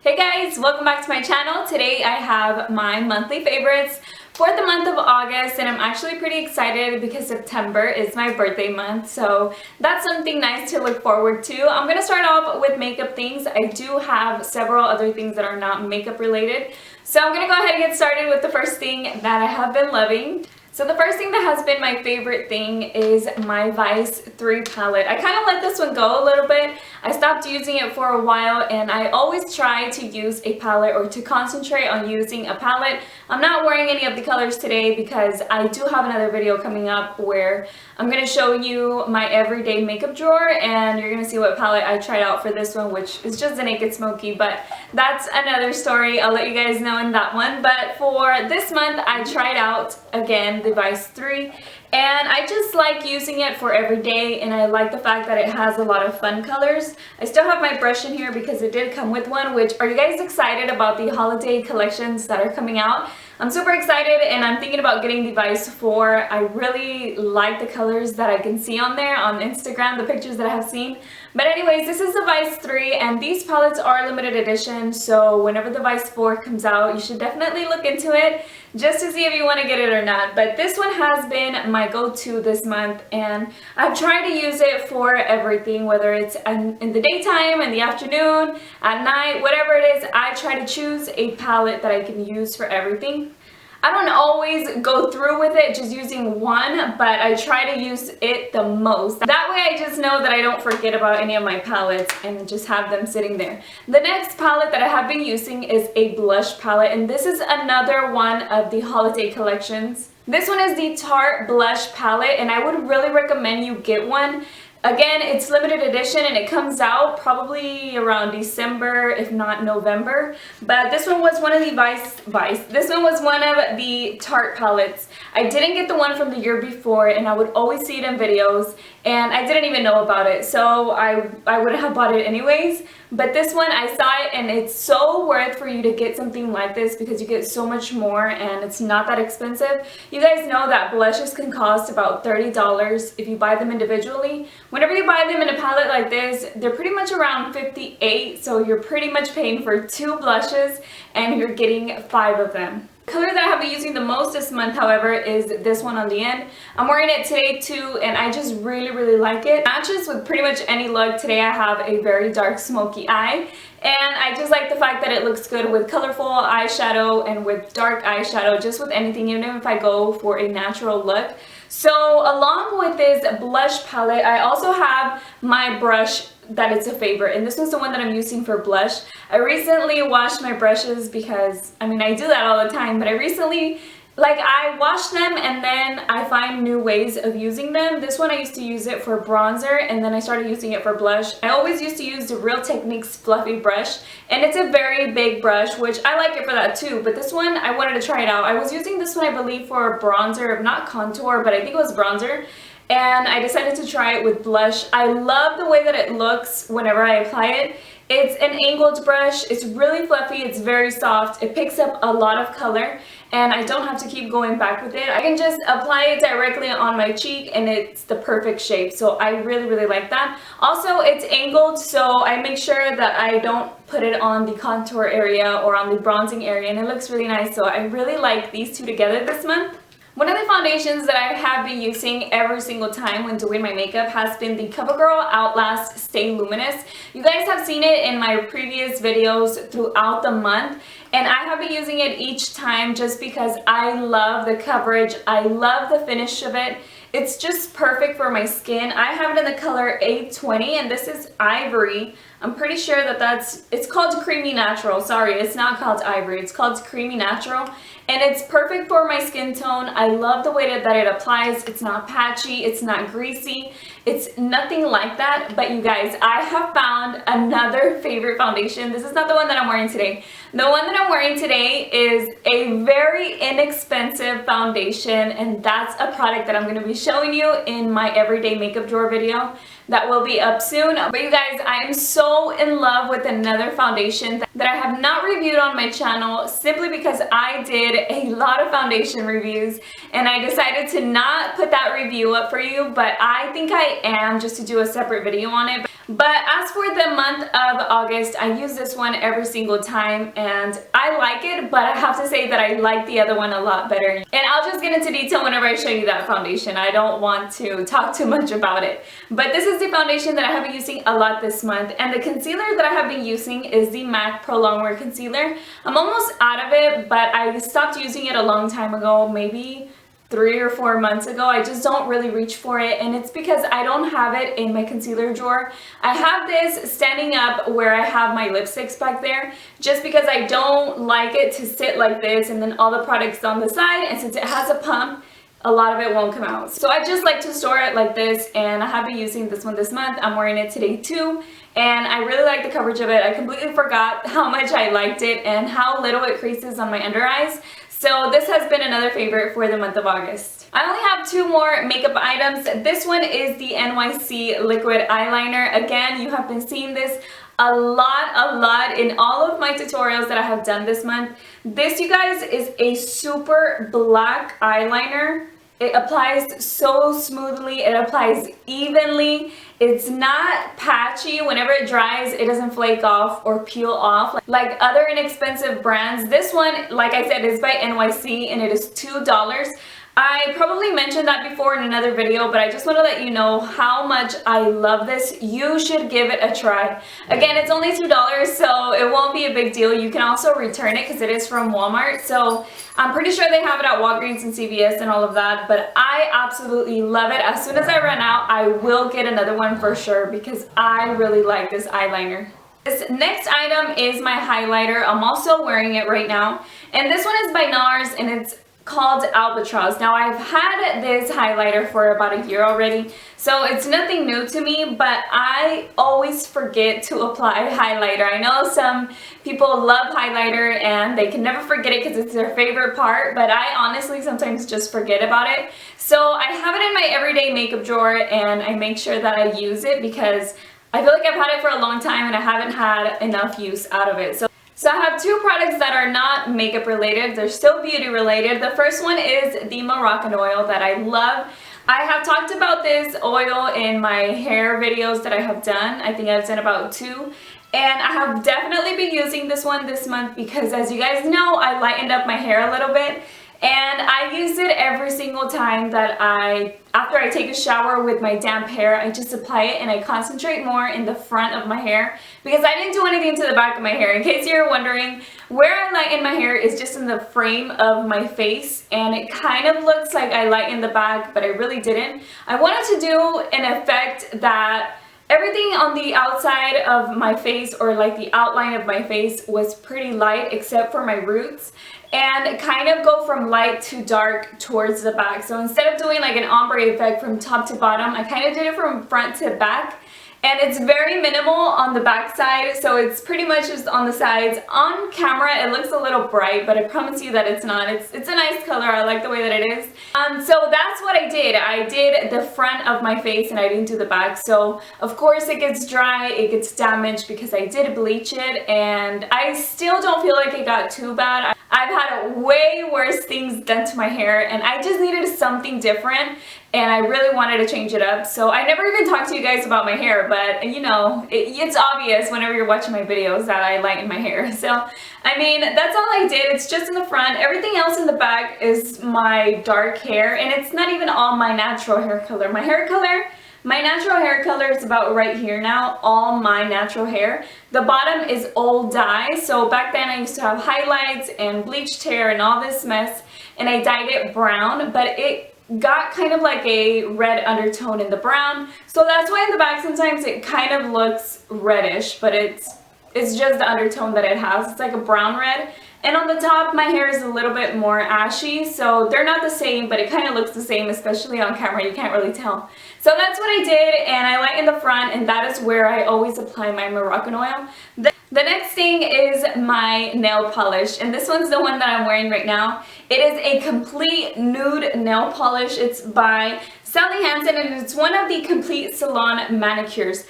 Hey guys, welcome back to my channel. Today I have my monthly favorites for the month of August, and I'm actually pretty excited because September is my birthday month, so that's something nice to look forward to. I'm gonna start off with makeup things. I do have several other things that are not makeup related, so I'm gonna go ahead and get started with the first thing that I have been loving. So the first thing that has been my favorite thing is my Vice 3 palette. I kind of let this one go a little bit. I stopped using it for a while, and I always try to use a palette or to concentrate on using a palette. I'm not wearing any of the colors today because I do have another video coming up where I'm going to show you my everyday makeup drawer, and you're going to see what palette I tried out for this one, which is just a Naked Smoky, but that's another story. I'll let you guys know in that one. But for this month, I tried out again the Vice 3, and I just like using it for every day, and I like the fact that it has a lot of fun colors. I still have my brush in here because it did come with one. Which, are you guys excited about the holiday collections that are coming out? I'm super excited, and I'm thinking about getting the Vice 4. I really like the colors that I can see on there on Instagram, the pictures that I have seen. But anyways, this is the Vice 3, and these palettes are limited edition, so whenever the Vice 4 comes out, you should definitely look into it just to see if you want to get it or not. But this one has been my go-to this month, and I've tried to use it for everything, whether it's in the daytime, in the afternoon, at night, whatever it is. I try to choose a palette that I can use for everything. I don't always go through with it just using one, but I try to use it the most. That way I just know that I don't forget about any of my palettes and just have them sitting there. The next palette that I have been using is a blush palette, and this is another one of the holiday collections. This one is the Tarte Blush Palette, and I would really recommend you get one. Again, it's limited edition, and it comes out probably around December, if not November. But this one was one of the This one was one of the Tarte palettes. I didn't get the one from the year before, and I would always see it in videos, and I didn't even know about it, so I wouldn't have bought it anyways. But this one, I saw it, and it's so worth for you to get something like this because you get so much more, and it's not that expensive. You guys know that blushes can cost about $30 if you buy them individually. Whenever you buy them in a palette like this, they're pretty much around $58, so you're pretty much paying for 2 blushes, and you're getting 5 of them. The color that I have been using the most this month, however, is this one on the end. I'm wearing it today too, and I just really like it. It matches with pretty much any look. Today I have a very dark smoky eye, and I just like the fact that it looks good with colorful eyeshadow and with dark eyeshadow, just with anything, even if I go for a natural look. So along with this blush palette, I also have my brush that it's a favorite, and this was the one that I'm using for blush. I recently washed my brushes because, I mean, I do that all the time, but I recently, I wash them and then I find new ways of using them. This one I used to use it for bronzer, and then I started using it for blush. I always used to use the Real Techniques fluffy brush, and it's a very big brush, which I like it for that too, but this one, I wanted to try it out. I was using this one, I believe, for bronzer, not contour, but I think it was bronzer. And I decided to try it with blush. I love the way that it looks whenever I apply it. It's an angled brush. It's really fluffy. It's very soft. It picks up a lot of color, and I don't have to keep going back with it. I can just apply it directly on my cheek, and it's the perfect shape. So I really like that. Also, it's angled, so I make sure that I don't put it on the contour area or on the bronzing area, and it looks really nice. So I really like these two together this month. One of the foundations that I have been using every single time when doing my makeup has been the CoverGirl Outlast Stay Luminous. You guys have seen it in my previous videos throughout the month, and I have been using it each time just because I love the coverage. I love the finish of it. It's just perfect for my skin. I have it in the color 820, and this is Ivory. I'm pretty sure that it's called Creamy Natural. Sorry, it's not called Ivory. It's called Creamy Natural, and it's perfect for my skin tone. I love the way that it applies. It's not patchy. It's not greasy. It's nothing like that. But you guys, I have found another favorite foundation. This is not the one that I'm wearing today. The one that I'm wearing today is a very inexpensive foundation, and that's a product that I'm going to be showing you in my everyday makeup drawer video that will be up soon. But you guys, I am so in love with another foundation that I have not reviewed on my channel simply because I did a lot of foundation reviews, and I decided to not put that review up for you, but I think I am, just to do a separate video on it. But as for the month of August, I use this one every single time and I like it, but I have to say that I like the other one a lot better. And I'll just get into detail whenever I show you that foundation. I don't want to talk too much about it. But this is the foundation that I have been using a lot this month, and the concealer that I have been using is the MAC Pro Longwear Concealer. I'm almost out of it, but I stopped using it a long time ago, maybe 3 or 4 months ago. I just don't really reach for it, and it's because I don't have it in my concealer drawer. I have this standing up where I have my lipsticks back there, just because I don't like it to sit like this and then all the products on the side, and since it has a pump, a lot of it won't come out. So I just like to store it like this, and I have been using this one this month. I'm wearing it today too, and I really like the coverage of it. I completely forgot how much I liked it and how little it creases on my under eyes. So this has been another favorite for the month of August. I only have 2 more makeup items. This one is the NYC liquid eyeliner. Again, you have been seeing this a lot in all of my tutorials that I have done this month. This, you guys, is a super black eyeliner. It applies so smoothly, it applies evenly. It's not patchy. Whenever it dries, it doesn't flake off or peel off like other inexpensive brands. This one, like I said, is by NYC and it is $2. I probably mentioned that before in another video, but I just want to let you know how much I love this. You should give it a try. Again, it's only $2, so it won't be a big deal. You can also return it because it is from Walmart, so I'm pretty sure they have it at Walgreens and CVS and all of that, but I absolutely love it. As soon as I run out, I will get another one for sure because I really like this eyeliner. This next item is my highlighter. I'm also wearing it right now, and this one is by NARS and it's called Albatross. Now, I've had this highlighter for about a year already, so it's nothing new to me, but I always forget to apply highlighter. I know some people love highlighter and they can never forget it because it's their favorite part, but I honestly sometimes just forget about it. So I have it in my everyday makeup drawer and I make sure that I use it because I feel like I've had it for a long time and I haven't had enough use out of it. So I have 2 products that are not makeup related. They're still beauty related. The first one is the Moroccan oil that I love. I have talked about this oil in my hair videos that I have done. I think I've done about 2. And I have definitely been using this one this month because, as you guys know, I lightened up my hair a little bit. And I use it every single time that after I take a shower with my damp hair, I just apply it and I concentrate more in the front of my hair because I didn't do anything to the back of my hair. In case you're wondering, where I lighten my hair is just in the frame of my face, and it kind of looks like I lightened the back, but I really didn't. I wanted to do an effect that everything on the outside of my face, or like the outline of my face, was pretty light except for my roots, and kind of go from light to dark towards the back. So instead of doing like an ombre effect from top to bottom, I kind of did it from front to back. And it's very minimal on the back side, so it's pretty much just on the sides. On camera, it looks a little bright, but I promise you that it's not. It's a nice color. I like the way that it is. So that's what I did. I did the front of my face and I didn't do the back. So of course it gets dry, it gets damaged because I did bleach it, and I still don't feel like it got too bad. I've had way worse things done to my hair, and I just needed something different, and I really wanted to change it up. So I never even talked to you guys about my hair, but you know, it's obvious whenever you're watching my videos that I lighten my hair. So I mean, that's all I did. It's just in the front. Everything else in the back is my dark hair, and it's not even all my natural hair color. My natural hair color is about right here now, all my natural hair. The bottom is old dye, so back then I used to have highlights and bleached hair and all this mess, and I dyed it brown, but it got kind of like a red undertone in the brown, so that's why in the back sometimes it kind of looks reddish, but it's just the undertone that it has. It's like a brown red. And on the top, my hair is a little bit more ashy, so they're not the same, but it kind of looks the same, especially on camera. You can't really tell. So that's what I did, and I lightened the front, and that is where I always apply my Moroccan oil. The next thing is my nail polish, and this one's the one that I'm wearing right now. It is a complete nude nail polish. It's by Sally Hansen, and it's one of the Complete Salon manicures.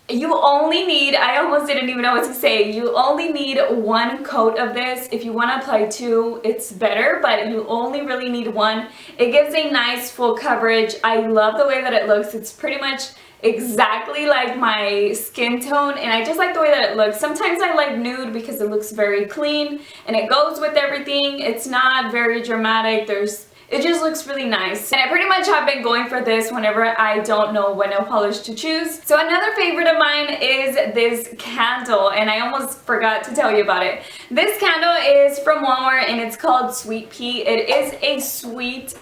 You only need, I almost didn't even know what to say, you only need 1 coat of this. If you want to apply 2, it's better, but you only really need 1. It gives a nice full coverage. I love the way that it looks. It's exactly like my skin tone, and I just like the way that it looks. Sometimes I like nude because it looks very clean and it goes with everything. It's not very dramatic. It just looks really nice. And I pretty much have been going for this whenever I don't know what nail polish to choose. So another favorite of mine is this candle, and I almost forgot to tell you about it. This candle is from Walmart and it's called Sweet Pea. It is a sweet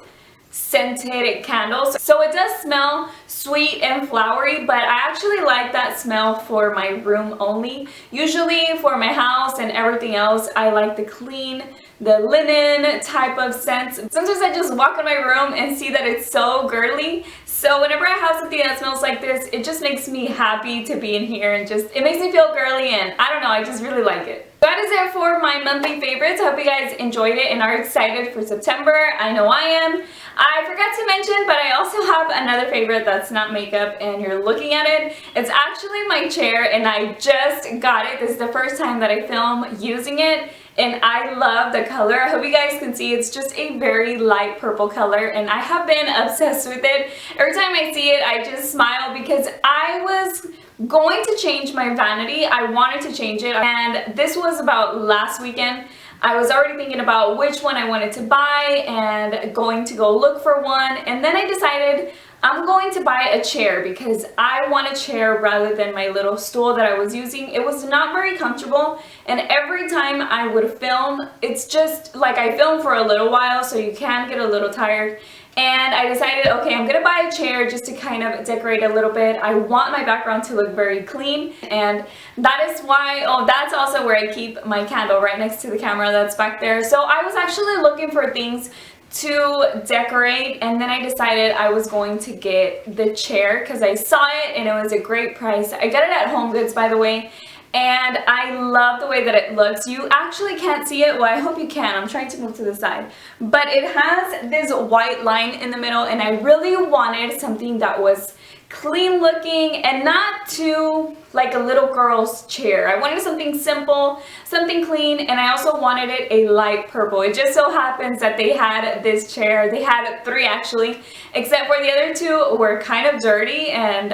scented candle, so it does smell sweet and flowery, but I actually like that smell for my room only. Usually for my house and everything else, I like the clean, the linen type of scent. Sometimes I just walk in my room and see that it's so girly, so whenever I have something that smells like this, it just makes me happy to be in here, and it makes me feel girly, and I don't know, I just really like it. That is it for my monthly favorites. I hope you guys enjoyed it and are excited for September. I know I am. I forgot to mention, but I also have another favorite that's not makeup, and you're looking at it. It's actually my chair, and I just got it. This is the first time that I film using it, and I love the color. I hope you guys can see it's just a very light purple color, and I have been obsessed with it. Every time I see it, I just smile because I was going to change my vanity. I wanted to change it, and this was about last weekend. I was already thinking about which one I wanted to buy and going to go look for one, and then I decided I'm going to buy a chair because I want a chair rather than my little stool that I was using. It was not very comfortable, and every time I would film, it's just like I film for a little while, so you can get a little tired. And I decided, okay, I'm gonna buy a chair just to kind of decorate a little bit. I want my background to look very clean, and that is why, oh, that's also where I keep my candle, right next to the camera that's back there. So I was actually looking for things to decorate, and then I decided I was going to get the chair because I saw it and it was a great price. I got it at HomeGoods, by the way, and I love the way that it looks. You actually can't see it. Well, I hope you can. I'm trying to move to the side. But it has this white line in the middle, and I really wanted something that was clean looking and not too like a little girl's chair. I wanted something simple, something clean, and I also wanted it a light purple. It just so happens that they had this chair. They had three actually, except for the other two were kind of dirty, and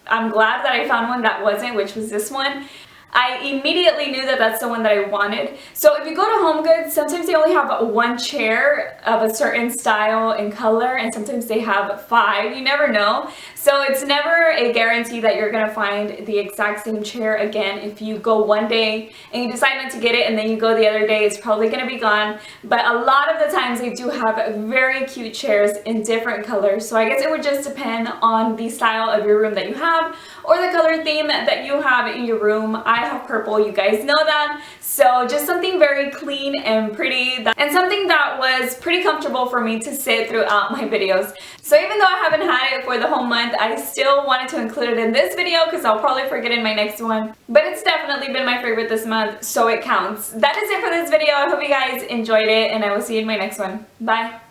I'm glad that I found one that wasn't, which was this one. I immediately knew that that's the one that I wanted. So if you go to HomeGoods, sometimes they only have one chair of a certain style and color, and sometimes they have 5. You never know. So it's never a guarantee that you're gonna find the exact same chair again. If you go one day and you decide not to get it, and then you go the other day, it's probably gonna be gone. But a lot of the times they do have very cute chairs in different colors. So I guess it would just depend on the style of your room that you have, or the color theme that you have in your room. I have purple, you guys know that. So just something very clean and pretty, and something that was pretty comfortable for me to sit throughout my videos. So even though I haven't had it for the whole month, I still wanted to include it in this video because I'll probably forget in my next one. But it's definitely been my favorite this month, so it counts. That is it for this video. I hope you guys enjoyed it, and I will see you in my next one. Bye!